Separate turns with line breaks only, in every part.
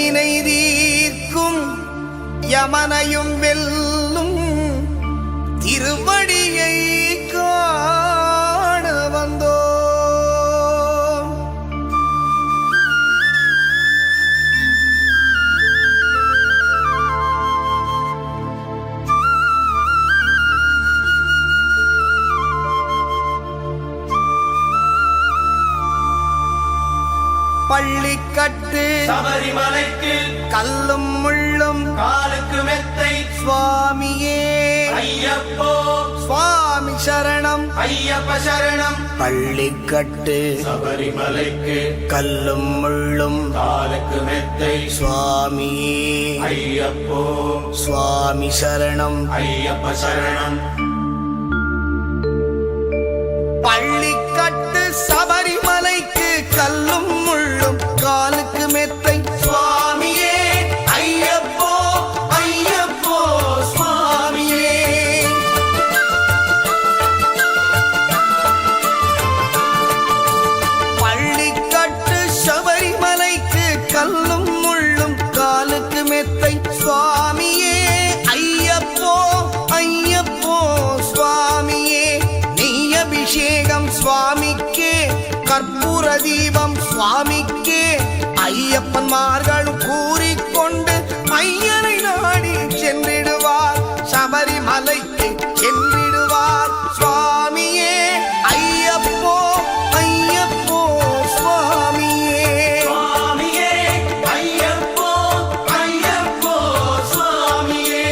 வினை தீர்க்கும் யமனையும் வெல்லும் திருவடியை காண வந்தோ. பள்ளிக்கட்டு
சபரிமலைக்கு
கல்லும் முள்ளும்
காலுக்கு மெத்தை
சுவாமியே
ஐயப்போ
சுவாமி சரணம்
ஐயப்ப சரணம்.
பள்ளிக்கட்டு
சபரிமலைக்கு
கல்லும் முள்ளும்
காலுக்கு மெத்தை
சுவாமியே
ஐயப்போ
சுவாமி சரணம்
ஐயப்ப சரணம்.
பள்ளிக்கட்டு சபரிமலைக்கு கல்லும் முள்ளும் காலுக்கு மெத்தை சுவாமியே ஐயப்போ ஐயப்போ சுவாமியே. பள்ளிக்கட்டு சபரிமலைக்கு கல்லும் முள்ளும் காலுக்கு மெத்தை சுவாமியே ஐயப்போ ஐயப்போ சுவாமியே. நெய் அபிஷேகம் சுவாமிக்கே கற்பூர தீபம் சுவாமிக்கே ஐயப்பன்மார்களும் கூறிக்கொண்டு ஐயனை நாடி சென்றிடுவார் சபரிமலைக்கு சென்றிடுவார் சுவாமியே ஐயப்போ ஐயப்போ சுவாமியே
சுவாமியே ஐயப்போ ஐயப்போ சுவாமியே.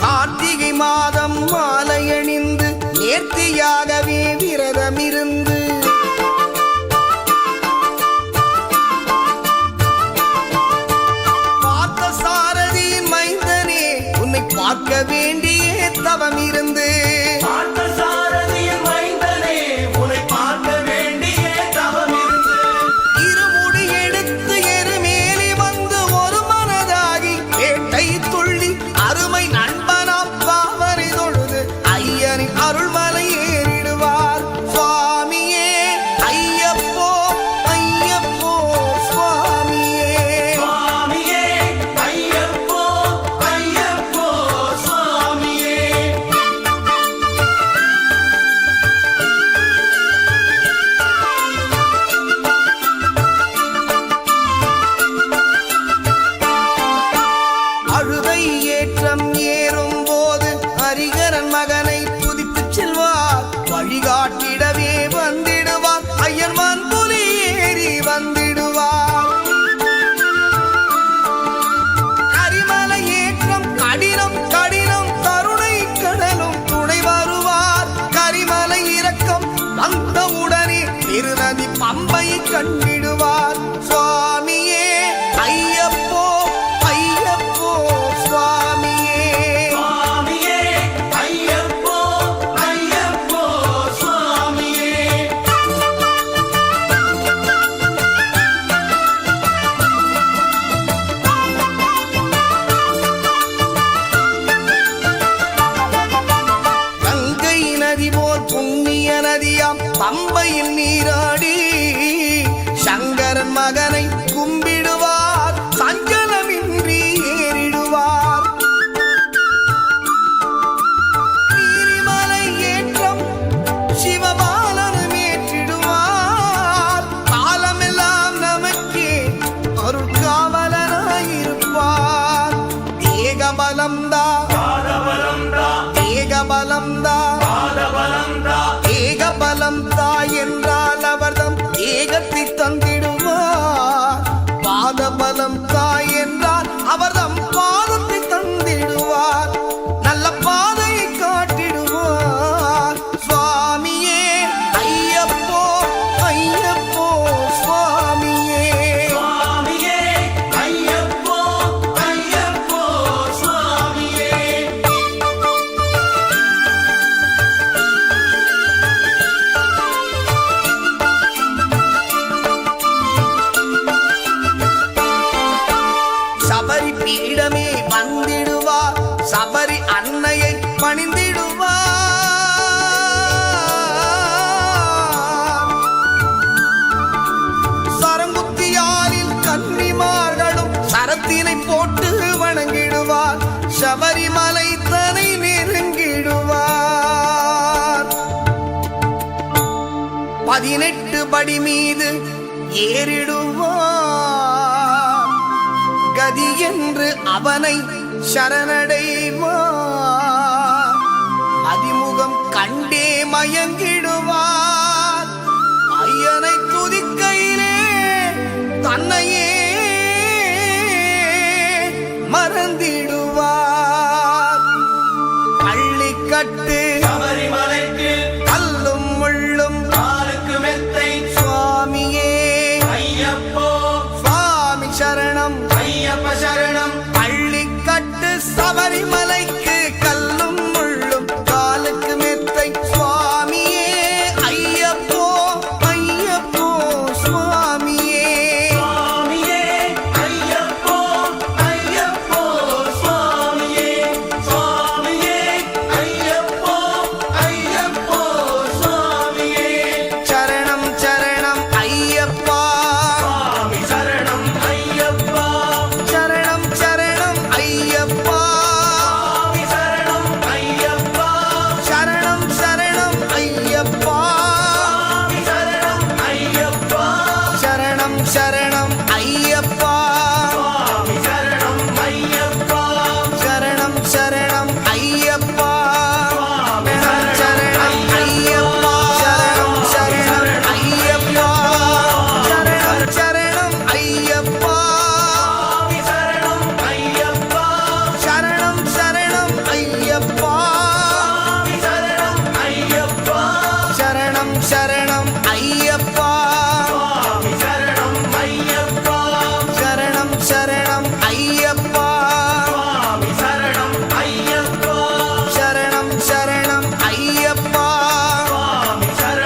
கார்த்திகை மாதம் மாலையணிந்து நேர்த்தியாகவே விரதமிருந்து பார்த்த சாரதியின் மைந்தனே உன்னை பார்க்க வேண்டிய தவம் இருந்து
பார்த்தசாரதியின் மைந்தனே உன்னை பார்க்க வேண்டிய தவம் இருந்து
இருமுடி எடுத்து எருமேலி வந்து ஒரு மனதாகி வேட்டை துள்ளி அருமை நண்பனாம் பாவனை தொழுது ஐயனின் அருள்மலை ஏறிடுவார் சுவாமியே ஐயப்போ ஐயப்போ சுவாமியே.
சுவாமியே ஐயப்போ ஐயப்போ சுவாமியே. அழுதை ஏற்றம் ஏறும் போது ஹரிகரன் மகனை துதித்து செல்வார் வழிகாட்டிடவே வந்திடுவார் ஐயர்மான் புலி ஏறி வந்திடுவார். கரிமலை ஏற்றம் கடினம் கடினம் கருணை கடலும் துணை வருவார். கரிமலை இறக்கம் வந்தவுடனே பெருநதி பம்பை கண்டிடுவார் சுவாமியே ஐயப்போ ஐயப்போ சுவாமியே. சுவாமியே ஐயப்போ ஐயப்போ சுவாமியே.
கங்கை நதி போல் புண்ணிய நதியாம் பம்பையில் நீராடி சங்கரன் மகனை கும்பிடுவார் சஞ்சலமின்றி ஏறிடுவார். நீரிமலை ஏற்றம் சிவபாலனும் ஏற்றிடுவார். காலமெல்லாம் நமக்கே அருட்காவலனாயிருப்பார். ஏகபலம்தா
பாதபலம்தா
ஏகபலம்தா
பாதபலம்தா
ஏகபலம்தா என்றால் அவர்தம் ஏகத்தை தந்திடுவார். பாதபலம் தாய் என்றால் அவர்தம் பாதத்தை தந்திடுவார். நல்ல பாதையை காட்டிடுவார் சுவாமியே ஐயப்போ ஐயப்போ சுவாமியே.
சுவாமியே ஐயப்போ ஐயப்போ சுவாமியே.
பீடமே வந்திடுவார் சபரி அன்னையை பணிந்திடுவார் சரங்குத்தியாரில் கன்னிமார்களும் சரத்தினை போட்டு வணங்கிடுவார் சபரிமலை தனை நெருங்கிடுவார் 18 படி மீது ஏறிடுவார் கதி என்று அவனை சரணடைவார் அதிமுகம் கண்டே மயங்கிடுவார் ஐயனை துதிக்கையிலே தன்னையே மறந்திடுவார் பள்ளிக்கட்டு
சபரிமலைக்கு
கல்லும் முள்ளும்
காலுக்கு மெத்தை
சுவாமியே
ஐயப்போ
சுவாமி சரணம்
ஐயப்ப சரணம்
பள்ளிக்கட்டு சபரிமலை